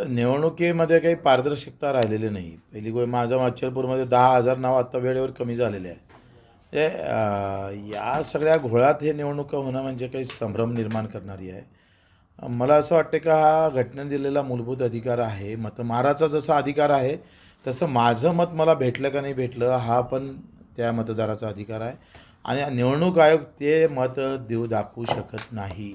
निवडणुकीमध्ये काही पारदर्शकता राहिलेली नाही. पहिली गोष्ट माझ्या माचलपूरमध्ये 10,000 नाव आत्ता वेळेवर कमी झालेले आहे. या सगळ्या घोळात हे निवडणुका होणं म्हणजे काही संभ्रम निर्माण करणारी आहे. मला असं वाटतं की हा घटनेने दिलेला मूलभूत अधिकार आहे. मतमाराचा जसा अधिकार आहे, तसं माझं मत मला भेटलं का नाही भेटलं हा पण त्या मतदाराचा अधिकार आहे. आणि निवडणूक आयोग ते मत दाखवू शकत नाही.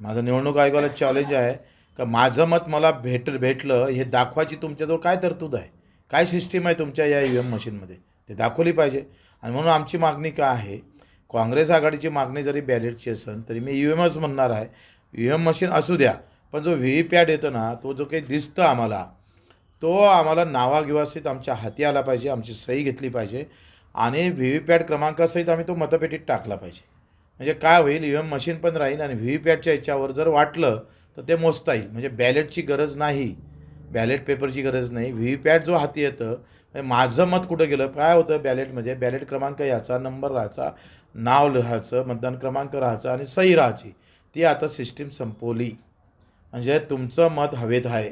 माझं निवडणूक आयोगाला चॅलेंज आहे का माझं मत मला भेटलं हे दाखवायची तुमच्याजवळ काय तरतूद आहे, काय सिस्टीम आहे तुमच्या या EVM मशीनमध्ये, ते दाखवली पाहिजे. आणि म्हणून आमची मागणी काय आहे, काँग्रेस आघाडीची मागणी जरी बॅलेटची असेल तरी मी EVMच म्हणणार आहे. EVM मशीन असू द्या, पण जो VVPAT येतो ना, तो जो काही दिसतं आम्हाला, तो आम्हाला नावागिवासहित आमच्या हाती आला पाहिजे, आमची सही घेतली पाहिजे आणि VVPAT क्रमांकासहित आम्ही तो मतपेटीत टाकला पाहिजे. म्हणजे काय होईल, EVM मशीन पण राहील आणि VVPATच्या याच्यावर जर वाटलं तर ते मोजता येईल. म्हणजे बॅलेटची गरज नाही, बॅलेट पेपरची गरज नाही. VVPAT जो हाती येतं, म्हणजे माझं मत कुठं गेलं, काय होतं बॅलेटमध्ये, बॅलेट क्रमांक याचा, नंबर राहायचा, नाव लिहायचं, मतदान क्रमांक राहायचा आणि सही राहायची. ती आता सिस्टीम संपवली. म्हणजे तुमचं मत हवेत आहे.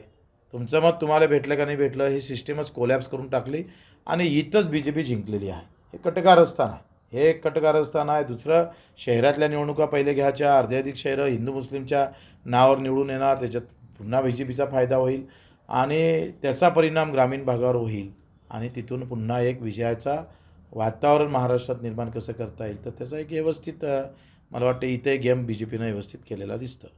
तुमचं मत तुम्हाला भेटलं का नाही भेटलं ही सिस्टीमच कोलॅप्स करून टाकली आणि इथंच BJP जिंकलेली आहे. हे कटकारस्थान आहे. हे एक कटकारस्थान आहे. दुसरं, शहरातल्या निवडणुका पहिले घ्यायच्या, अर्धे अधिक शहरं हिंदू मुस्लिमच्या नावावर निवडून येणार, त्याच्यात पुन्हा BJPचा फायदा होईल आणि त्याचा परिणाम ग्रामीण भागावर होईल आणि तिथून पुन्हा एक विजयाचा वातावरण महाराष्ट्रात निर्माण कसं करता येईल, तर त्याचा एक व्यवस्थित मला वाटतं इथे गेम BJPनं व्यवस्थित केलेला दिसतं.